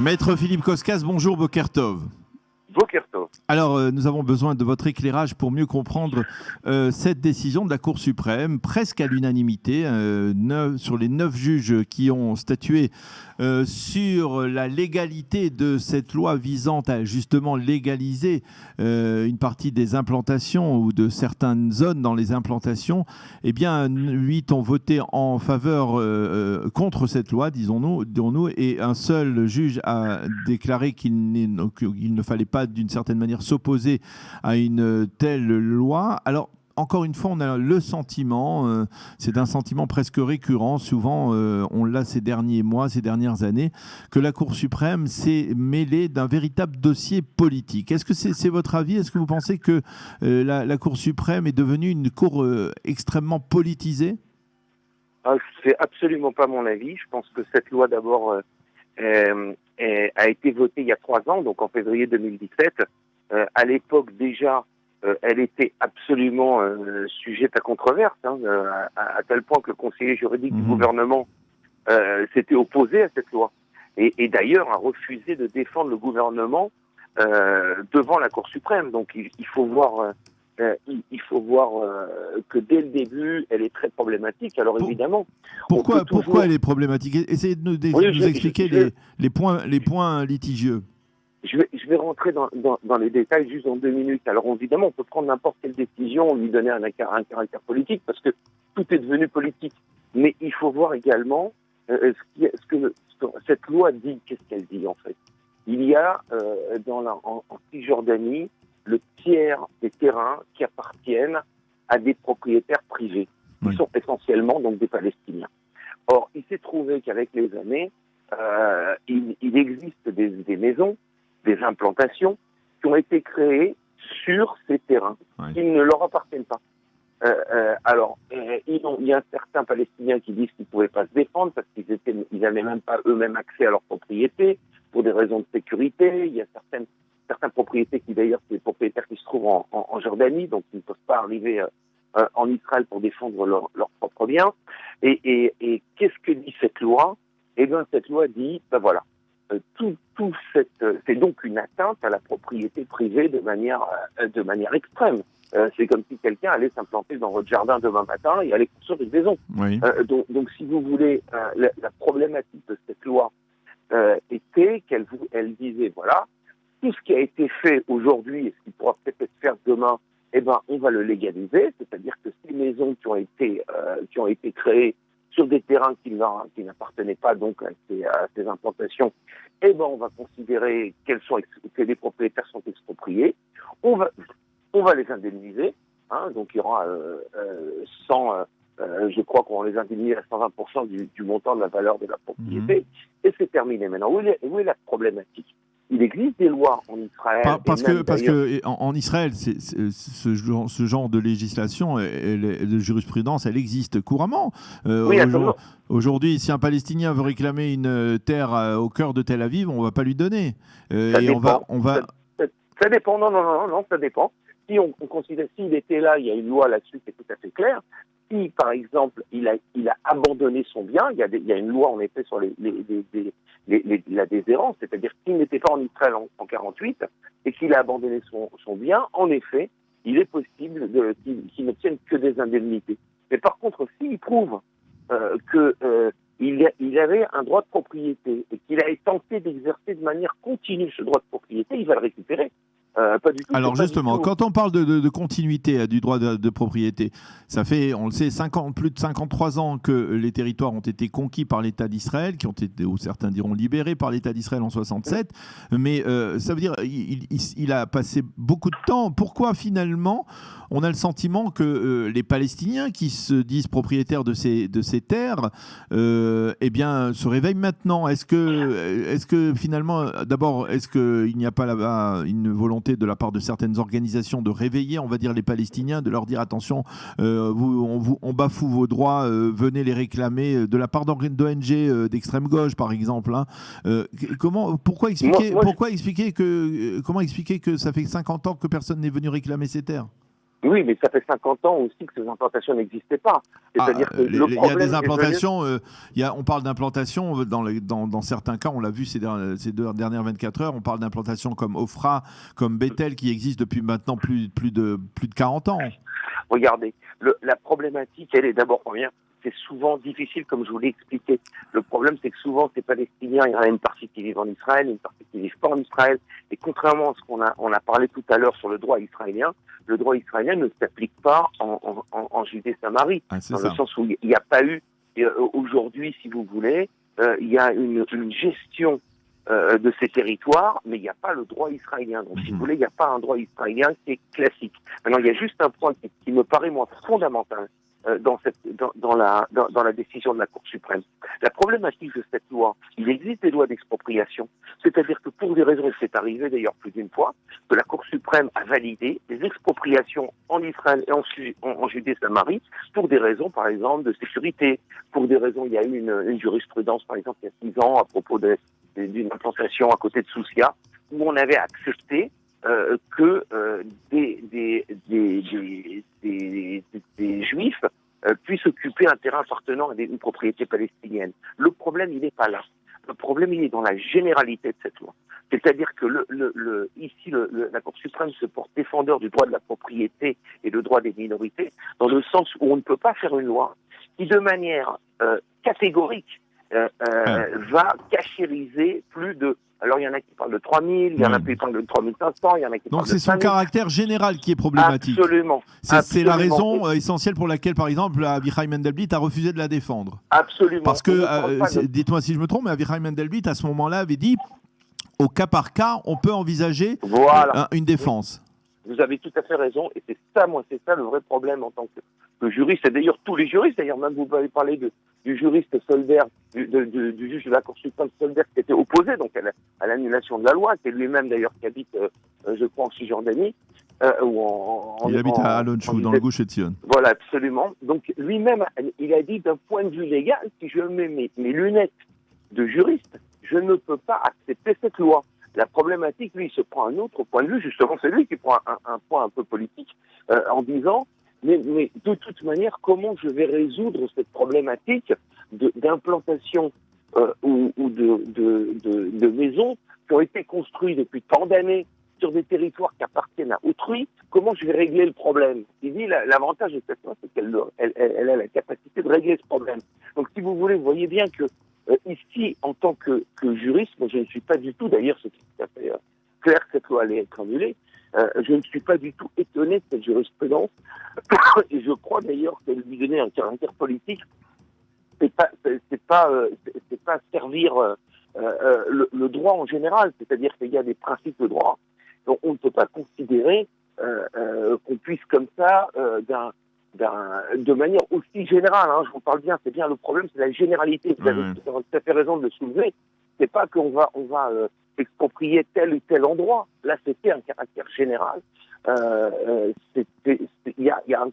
Maître Philippe Koskas, bonjour, Boker Tov. Boker Tov. Alors, nous avons besoin de votre éclairage pour mieux comprendre cette décision de la Cour suprême, presque à l'unanimité, sur les 9 juges qui ont statué sur la légalité de cette loi visant à justement légaliser une partie des implantations ou de certaines zones dans les implantations. Eh bien, 8 ont voté en faveur, contre cette loi, dirons-nous, et un seul juge a déclaré qu'il ne fallait pas d'une certaine manière s'opposer à une telle loi. Alors, encore une fois, on a le sentiment, c'est un sentiment presque récurrent, souvent on l'a ces derniers mois, ces dernières années, que la Cour suprême s'est mêlée d'un véritable dossier politique. Est-ce que c'est votre avis? Est-ce que vous pensez que la Cour suprême est devenue une cour extrêmement politisée? C'est absolument pas mon avis. Je pense que cette loi, d'abord, a été votée il y a 3 ans, donc en février 2017. À l'époque, déjà, elle était absolument sujette à controverse, à tel point que le conseiller juridique du gouvernement s'était opposé à cette loi. Et d'ailleurs a refusé de défendre le gouvernement devant la Cour suprême. Donc il faut voir... que dès le début, elle est très problématique. Alors évidemment... Pourquoi elle est problématique? Essayez de nous expliquer les points litigieux. Je vais rentrer dans les détails juste en 2 minutes. Alors évidemment, on peut prendre n'importe quelle décision, lui donner un caractère politique, parce que tout est devenu politique. Mais il faut voir également ce que cette loi dit. Qu'est-ce qu'elle dit en fait? Il y a en Cisjordanie le tiers des terrains qui appartiennent à des propriétaires privés, qui sont essentiellement donc des Palestiniens. Or, il s'est trouvé qu'avec les années, il existe des maisons, des implantations qui ont été créées sur ces terrains, qui ne leur appartiennent pas. Il y a certains Palestiniens qui disent qu'ils ne pouvaient pas se défendre parce qu'ils n'avaient même pas eux-mêmes accès à leur propriété pour des raisons de sécurité. Il y a certaines propriétés qui d'ailleurs, c'est des propriétaires qui se trouvent en Jordanie, donc ils ne peuvent pas arriver en Israël pour défendre leurs propres biens. Et qu'est-ce que dit cette loi? Eh bien, cette loi dit, c'est donc une atteinte à la propriété privée de manière extrême. C'est comme si quelqu'un allait s'implanter dans votre jardin demain matin et allait construire une maison. Oui. Donc, si vous voulez, la problématique de cette loi était qu'elle disait, voilà, tout ce qui a été fait aujourd'hui et ce qui pourra peut-être être fait demain, on va le légaliser, c'est-à-dire que ces maisons qui ont été créées sur des terrains qui n'appartenaient pas donc à ces implantations, on va considérer que les propriétaires sont expropriés. On va les indemniser, donc il y aura je crois qu'on va les indemniser à 120% du montant de la valeur de la propriété, et c'est terminé. Maintenant, où est la problématique? Il existe des lois en Israël. Parce que en Israël, ce genre de législation, de jurisprudence, elle existe couramment. Aujourd'hui, si un Palestinien veut réclamer une terre au cœur de Tel Aviv, on ne va pas lui donner. Ça dépend. Non, ça dépend. Si on considère, s'il était là, il y a une loi là-dessus qui est tout à fait claire. Si, par exemple, il a abandonné son bien, il y a une loi en effet sur la déshérence, c'est-à-dire qu'il n'était pas en Israël en 48 et qu'il a abandonné son bien, en effet, il est possible qu'il n'obtienne que des indemnités. Mais par contre, s'il prouve qu'il avait un droit de propriété et qu'il a tenté d'exercer de manière continue ce droit de propriété, il va le récupérer. Pas du tout. Alors justement, quand on parle de continuité du droit de propriété, ça fait, on le sait, plus de 53 ans que les territoires ont été conquis par l'État d'Israël, qui ont été, ou certains diront libérés par l'État d'Israël en 67, mais ça veut dire il a passé beaucoup de temps. Pourquoi finalement on a le sentiment que les Palestiniens qui se disent propriétaires de ces terres se réveillent maintenant? Est-ce que finalement, d'abord, est-ce qu'il n'y a pas là-bas une volonté de la part de certaines organisations de réveiller, on va dire, les Palestiniens, de leur dire attention, on bafoue vos droits, venez les réclamer, de la part d'ONG d'extrême gauche par exemple, pourquoi expliquer que ça fait 50 ans que personne n'est venu réclamer ces terres? Oui, mais ça fait 50 ans aussi que ces implantations n'existaient pas. C'est-à-dire que il y a des implantations, on parle d'implantations, dans certains cas, on l'a vu ces deux dernières 24 heures, on parle d'implantations comme Ofra, comme Bethel, qui existent depuis maintenant plus de 40 ans. Regardez, la problématique, elle est d'abord première. C'est souvent difficile, comme je vous l'ai expliqué. Le problème, c'est que souvent, ces Palestiniens, il y en a une partie qui vit en Israël, une partie qui vit pas en Israël. Et contrairement à ce qu'on a parlé tout à l'heure sur le droit israélien, le droit israélien ne s'applique pas en Judée-Samarie. Dans le sens où il n'y a pas eu, aujourd'hui, si vous voulez, il y a une gestion de ces territoires, mais il n'y a pas le droit israélien. Donc, si vous voulez, il n'y a pas un droit israélien qui est classique. Maintenant, il y a juste un point qui me paraît, moi, fondamental dans la décision de la Cour suprême. La problématique de cette loi, il existe des lois d'expropriation, c'est-à-dire que pour des raisons, c'est arrivé d'ailleurs plus d'une fois, que la Cour suprême a validé des expropriations en Israël et en Judée-Samarie pour des raisons, par exemple, de sécurité, pour des raisons, il y a eu une jurisprudence, par exemple, il y a 6 ans, à propos d'une implantation à côté de Soucia, où on avait accepté que des juifs puissent occuper un terrain appartenant à une propriété palestinienne. Le problème, il n'est pas là. Le problème, il est dans la généralité de cette loi. C'est-à-dire que ici, la Cour suprême se porte défendeur du droit de la propriété et le droit des minorités, dans le sens où on ne peut pas faire une loi qui, de manière catégorique, va cachériser plus de... Alors, il y en a qui parlent de 3000, il y en a qui parlent de 3500, il y en a qui parlent de 5000. Donc, c'est son caractère général qui est problématique. Absolument. C'est la raison essentielle pour laquelle, par exemple, Avichai Mendelblit a refusé de la défendre. Absolument. Parce que, dites-moi si je me trompe, mais Avichai Mendelblit, à ce moment-là, avait dit, au cas par cas, on peut envisager une défense. Vous avez tout à fait raison, et c'est ça le vrai problème en tant que juriste, et d'ailleurs tous les juristes, d'ailleurs même vous avez parlé du juriste Solberg, du juge de la Cour suprême Solberg, qui était opposé donc à l'annulation de la loi, qui est lui-même d'ailleurs qui habite, je crois, en Cisjordanie. Il habite à Alon-Chou, dans le Gush Etzion. Voilà, absolument. Donc lui-même, il a dit d'un point de vue légal, si je mets mes lunettes de juriste, je ne peux pas accepter cette loi. La problématique, lui, il se prend un autre point de vue, justement, c'est lui qui prend un point un peu politique, en disant, mais de toute manière, comment je vais résoudre cette problématique d'implantation ou de maisons qui ont été construites depuis tant d'années sur des territoires qui appartiennent à autrui, comment je vais régler le problème? Il dit, l'avantage de cette loi, c'est qu'elle a la capacité de régler ce problème. Donc, si vous voulez, vous voyez bien que ici, en tant que juriste, moi je ne suis pas du tout, d'ailleurs c'est tout à fait clair que cette loi allait être annulée, je ne suis pas du tout étonné de cette jurisprudence, et je crois d'ailleurs qu'elle lui donnait un caractère politique, c'est pas servir le droit en général, c'est-à-dire qu'il y a des principes de droit, donc on ne peut pas considérer qu'on puisse comme ça, de manière aussi générale, je vous parle bien, c'est bien le problème, c'est la généralité. Vous avez tout à fait raison de le soulever. C'est pas qu'on va exproprier tel ou tel endroit. Là, c'était un caractère général. Il y avait un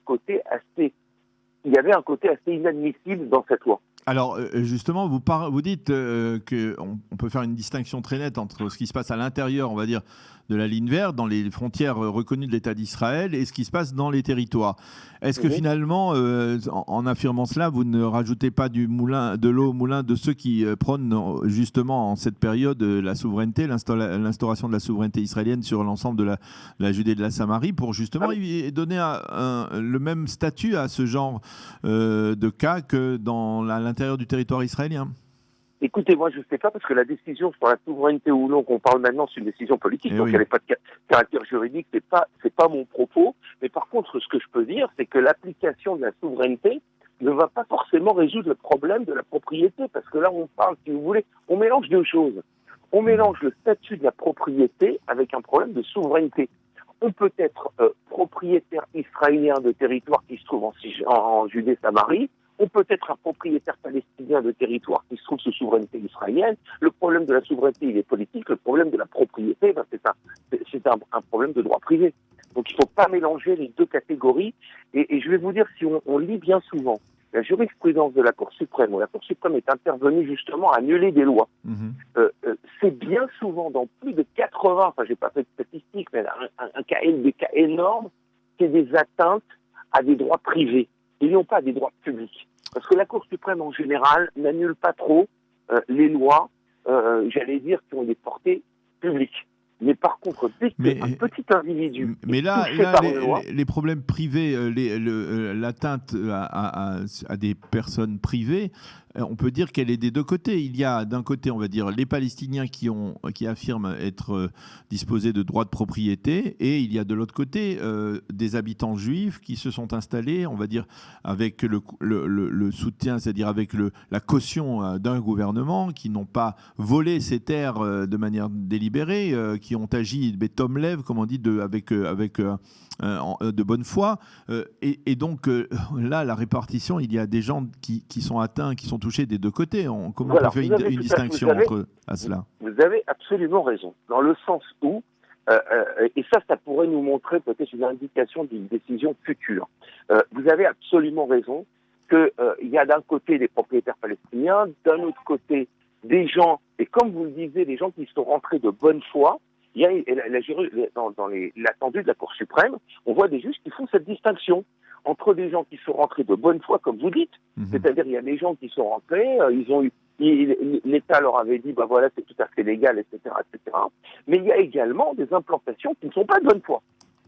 côté assez inadmissible dans cette loi. Alors, justement, vous dites qu'on peut faire une distinction très nette entre ce qui se passe à l'intérieur, on va dire, de la ligne verte, dans les frontières reconnues de l'État d'Israël, et ce qui se passe dans les territoires. Est-ce que finalement, en affirmant cela, vous ne rajoutez pas de l'eau au moulin de ceux qui prônent justement en cette période la souveraineté, l'instauration de la souveraineté israélienne sur l'ensemble de la Judée et de la Samarie, pour justement donner le même statut à ce genre de cas que à l'intérieur du territoire israélien? Écoutez, moi je ne sais pas, parce que la décision sur la souveraineté ou non qu'on parle maintenant, c'est une décision politique, donc elle n'est pas de caractère juridique, c'est pas mon propos. Mais par contre, ce que je peux dire, c'est que l'application de la souveraineté ne va pas forcément résoudre le problème de la propriété, parce que là on parle, si vous voulez, on mélange deux choses. On mélange le statut de la propriété avec un problème de souveraineté. On peut être propriétaire israélien de territoires qui se trouvent en Judée-Samarie. On peut être un propriétaire palestinien de territoire qui se trouve sous souveraineté israélienne. Le problème de la souveraineté, il est politique. Le problème de la propriété, c'est un problème de droit privé. Donc il ne faut pas mélanger les deux catégories. Et je vais vous dire, si on lit bien souvent la jurisprudence de la Cour suprême, où la Cour suprême est intervenue justement à annuler des lois, c'est bien souvent dans plus de 80, enfin j'ai pas fait de statistiques, mais des cas énormes, qu'il y ait des atteintes à des droits privés, et non pas à des droits publics. Parce que la Cour suprême, en général, n'annule pas trop les lois, j'allais dire, qui ont des portées publiques. Mais par contre, dès qu'un petit individu mais est là, touché par une loi... les problèmes privés, l'atteinte à des personnes privées, on peut dire qu'elle est des deux côtés. Il y a d'un côté, on va dire, les Palestiniens qui affirment être disposés de droits de propriété, et il y a de l'autre côté des habitants juifs qui se sont installés, on va dire, avec le soutien, c'est-à-dire avec la caution d'un gouvernement, qui n'ont pas volé ces terres de manière délibérée, qui ont agi tom lève, comme on dit, avec de bonne foi. Et donc, là, la répartition, il y a des gens qui sont atteints, qui sont touchés des deux côtés. Comment on peut faire une distinction entre cela? Vous avez absolument raison, dans le sens où, et ça pourrait nous montrer peut-être une indication d'une décision future. Vous avez absolument raison qu'il y a d'un côté des propriétaires palestiniens, d'un autre côté des gens, et comme vous le disiez, des gens qui sont rentrés de bonne foi. Il y a dans l'attendu de la Cour suprême, on voit des juges qui font cette distinction entre des gens qui sont rentrés de bonne foi, comme vous dites, c'est-à-dire il y a des gens qui sont rentrés, l'État leur avait dit, voilà, c'est tout à fait légal, etc., etc. Mais il y a également des implantations qui ne sont pas de bonne foi.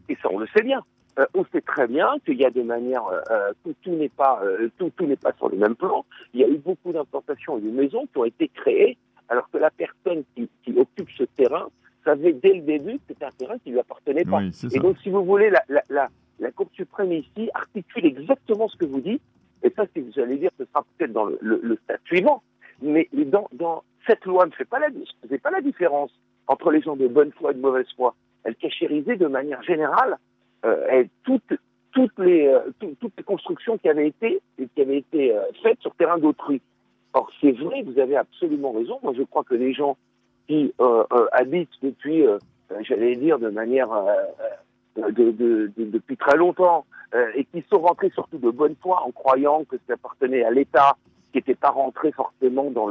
Et ça, on le sait bien. On sait très bien qu'il y a des manières, tout n'est pas sur le même plan. Il y a eu beaucoup d'implantations et de maisons qui ont été créées, alors que la personne qui occupe ce terrain savait dès le début que c'était un terrain qui ne lui appartenait pas. Oui, et donc, si vous voulez, la Cour suprême ici articule exactement ce que vous dites, et ça, si vous allez dire, ce sera peut-être dans le stade suivant, mais dans cette loi ne faisait pas la différence entre les gens de bonne foi et de mauvaise foi. Elle cachérisait de manière générale toutes les constructions qui avaient été faites sur terrain d'autrui. Or, c'est vrai, vous avez absolument raison. Moi, je crois que les gens qui habitent depuis, j'allais dire, de manière depuis très longtemps, et qui sont rentrés surtout de bonne foi en croyant que ça appartenait à l'État, qui n'étaient pas rentrés forcément dans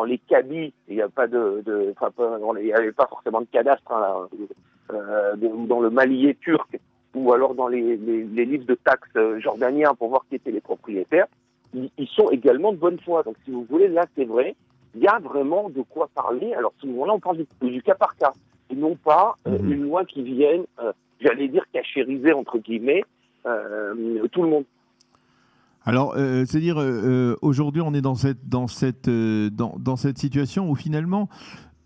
les cabis. Il n'y a pas il n'y avait pas forcément de cadastre dans le malier turc ou alors dans les livres de taxes jordaniens pour voir qui étaient les propriétaires. Ils sont également de bonne foi. Donc, si vous voulez, là, c'est vrai. Il y a vraiment de quoi parler. Alors, à ce moment-là, on parle du cas par cas. Et non pas une loi qui vienne, j'allais dire, cachériser, entre guillemets, tout le monde. Alors, c'est-à-dire, aujourd'hui, on est dans cette situation où finalement,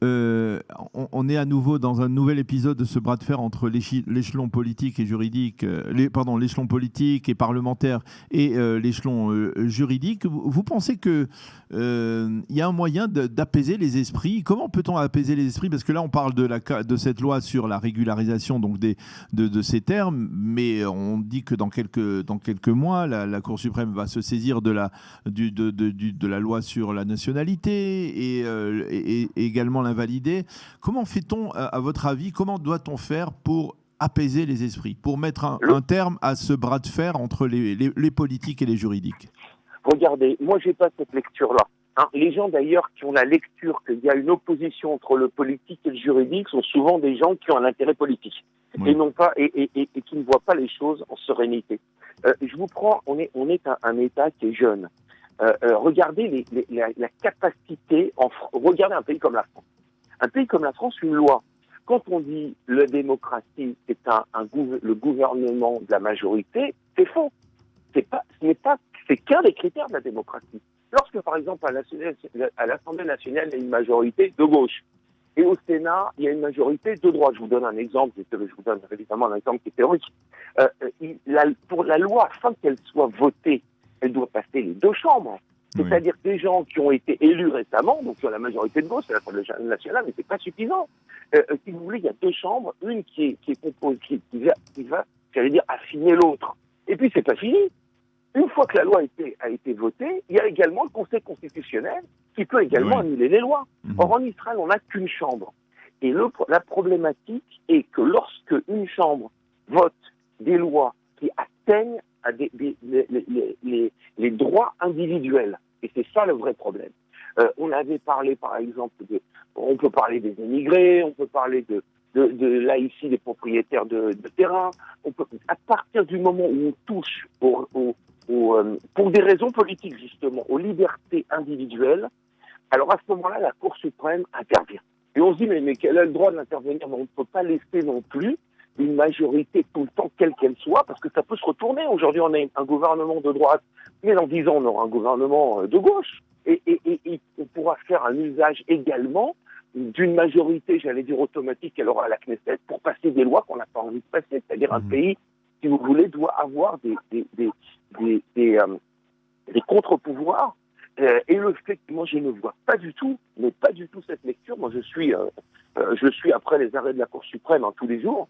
on est à nouveau dans un nouvel épisode de ce bras de fer entre l'échelon politique et juridique, l'échelon politique et parlementaire et l'échelon juridique. Vous pensez que il y a un moyen d'apaiser les esprits? Comment peut-on apaiser les esprits? Parce que là, on parle de cette loi sur la régularisation donc de ces termes, mais on dit que dans quelques mois, la Cour suprême va se saisir de la loi sur la nationalité et également l'invalider. Comment fait-on, à votre avis, comment doit-on faire pour apaiser les esprits, pour mettre un terme à ce bras de fer entre les politiques et les juridiques? Regardez, moi, j'ai pas cette lecture-là. Les gens, d'ailleurs, qui ont la lecture qu'il y a une opposition entre le politique et le juridique sont souvent des gens qui ont un intérêt politique et non pas et qui ne voient pas les choses en sérénité. Je vous prends, on est un État qui est jeune. Regardez la capacité. Regardez un pays comme la France. Un pays comme la France, une loi. Quand on dit la démocratie, c'est le gouvernement de la majorité, c'est faux. C'est qu'un des critères de la démocratie. Lorsque, par exemple, à l'Assemblée nationale, il y a une majorité de gauche, et au Sénat, il y a une majorité de droite. Je vous donne un exemple, je vous donne évidemment un exemple qui est théorique. Pour la loi, afin qu'elle soit votée, elle doit passer les deux chambres. C'est-à-dire que des gens qui ont été élus récemment, donc sur la majorité de gauche, c'est l'Assemblée nationale, mais c'est pas suffisant. Si vous voulez, il y a deux chambres, une qui va, j'allais dire, affiner l'autre. Et puis, c'est pas fini. Une fois que la loi a été votée, il y a également le Conseil constitutionnel qui peut également annuler les lois. Or, en Israël, on n'a qu'une chambre. Et la problématique est que lorsque une chambre vote des lois qui atteignent à les droits individuels, et c'est ça le vrai problème. On avait parlé, par exemple, on peut parler des émigrés, on peut parler là ici des propriétaires de terrain. À partir du moment où on touche pour des raisons politiques justement, aux libertés individuelles, alors à ce moment-là, la Cour suprême intervient. Et on se dit, mais quel a le droit d'intervenir? Mais on ne peut pas laisser non plus une majorité tout le temps, quelle qu'elle soit, parce que ça peut se retourner. Aujourd'hui, on a un gouvernement de droite, mais dans 10 ans, on aura un gouvernement de gauche. Et on pourra faire un usage également d'une majorité, j'allais dire automatique, qu'elle aura à la Knesset pour passer des lois qu'on n'a pas envie de passer. C'est-à-dire un pays, si vous voulez, doit avoir des contre-pouvoirs. Et le fait que moi, je ne vois pas du tout, mais pas du tout cette lecture. Moi, je suis après les arrêts de la Cour suprême tous les jours.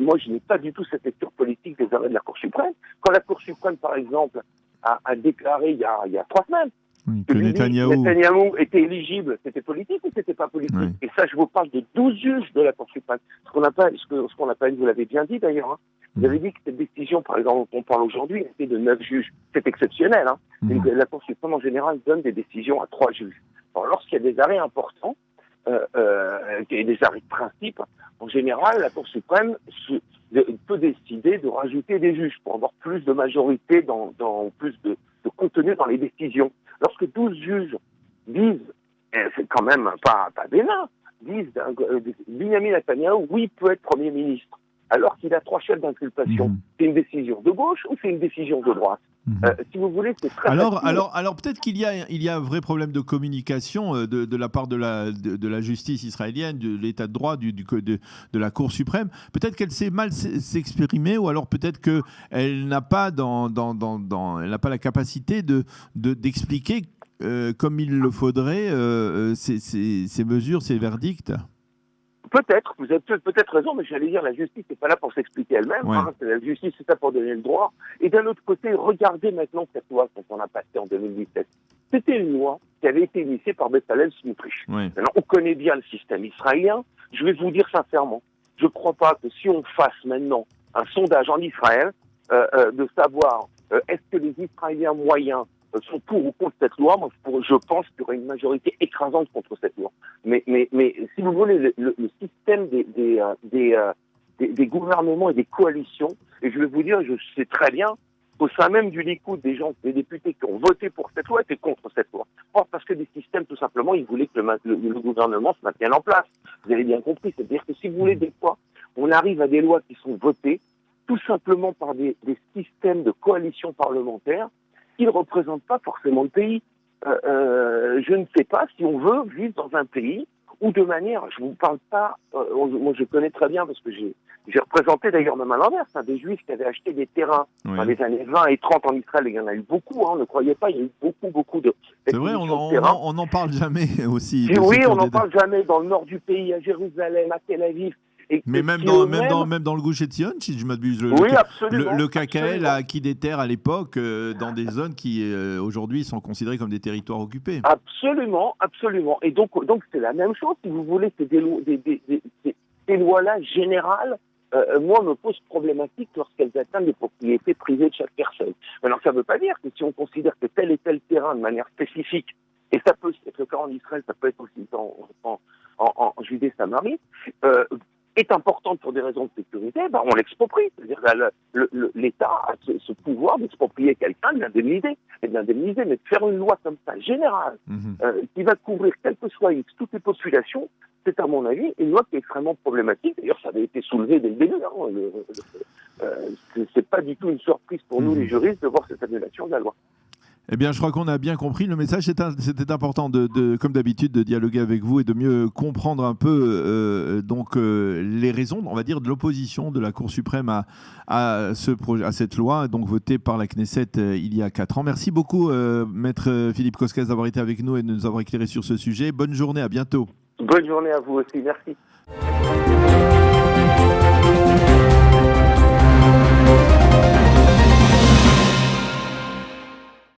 Moi, je n'ai pas du tout cette lecture politique des arrêts de la Cour suprême. Quand la Cour suprême, par exemple, a déclaré il y a 3 semaines que Netanyahou était éligible, c'était politique ou c'était pas politique? Oui. Et ça, je vous parle de 12 juges de la Cour suprême. Ce qu'on appelle, vous l'avez bien dit d'ailleurs, hein. Vous avez dit que cette décision, par exemple, dont on parle aujourd'hui, était de 9 juges. C'est exceptionnel. Hein. La Cour suprême, en général, donne des décisions à 3 juges. Alors, lorsqu'il y a des arrêts importants, des arrêts de principe, en général, la Cour suprême peut décider de rajouter des juges pour avoir plus de majorité, plus de contenu dans les décisions. Lorsque 12 juges disent, c'est quand même pas bénin, disent Benyamin Netanyahou, oui, peut être Premier ministre, alors qu'il a 3 chefs d'inculpation. C'est une décision de gauche ou c'est une décision de droite? Si vous voulez, c'est très alors peut-être qu'il y a un vrai problème de communication de la part de la justice israélienne, de l'état de droit, de la Cour suprême. Peut-être qu'elle sait mal s'exprimer, ou alors peut-être qu'elle n'a pas elle n'a pas la capacité d'expliquer comme il le faudrait ces mesures, ces verdicts. Peut-être, vous avez peut-être raison, mais j'allais dire, la justice n'est pas là pour s'expliquer elle-même. Ouais. Hein, la justice, c'est là pour donner le droit. Et d'un autre côté, regardez maintenant cette loi qu'on a passée en 2017. C'était une loi qui avait été initiée par Bezalel Smotrich. Ouais. Maintenant, on connaît bien le système israélien. Je vais vous dire sincèrement, je ne crois pas que si on fasse maintenant un sondage en Israël, de savoir est-ce que les Israéliens moyens sont pour ou contre cette loi, moi, je pense qu'il y aurait une majorité écrasante contre cette loi. Mais si vous voulez, le système des gouvernements et des coalitions, et je vais vous dire, je sais très bien qu'au sein même du Likoud, des députés qui ont voté pour cette loi étaient contre cette loi. Or, parce que des systèmes, tout simplement, ils voulaient que le gouvernement se maintienne en place. Vous avez bien compris. C'est-à-dire que si vous voulez, des fois, on arrive à des lois qui sont votées tout simplement par des systèmes de coalition parlementaire qui ne représentent pas forcément le pays. Je ne sais pas si on veut vivre dans un pays où de manière, je ne vous parle pas, moi je connais très bien parce que j'ai représenté d'ailleurs même à l'inverse, des juifs qui avaient acheté des terrains dans les années 20 et 30 en Israël, et il y en a eu beaucoup, ne croyez pas, il y a eu beaucoup de... C'est vrai, on n'en parle jamais aussi. Oui, on n'en parle jamais dans le nord du pays, à Jérusalem, à Tel Aviv. Mais même dans le Gush Etzion, si je m'abuse, le KKL a acquis des terres à l'époque dans des zones qui aujourd'hui sont considérées comme des territoires occupés. Absolument. Et donc c'est la même chose, si vous voulez, c'est ces lois-là générales, moi, me posent problématique lorsqu'elles atteignent les propriétés privées de chaque personne. Alors ça ne veut pas dire que si on considère que tel et tel terrain de manière spécifique, et ça peut être le cas en Israël, ça peut être aussi en Judée-Samarie, est importante pour des raisons de sécurité, on l'exproprie. C'est-à-dire que l'État a ce pouvoir d'exproprier quelqu'un, de l'indemniser. Mais de faire une loi comme ça, générale, qui va couvrir, quelle que soit toutes les populations, c'est à mon avis une loi qui est extrêmement problématique. D'ailleurs, ça avait été soulevé dès le début. C'est pas du tout une surprise pour nous, les juristes, de voir cette annulation de la loi. Eh bien, je crois qu'on a bien compris le message. C'était important, comme d'habitude, de dialoguer avec vous et de mieux comprendre un peu les raisons, on va dire, de l'opposition de la Cour suprême à cette loi, donc votée par la Knesset il y a 4 ans. Merci beaucoup, Maître Philippe Koskes, d'avoir été avec nous et de nous avoir éclairé sur ce sujet. Bonne journée, à bientôt. Bonne journée à vous aussi, merci.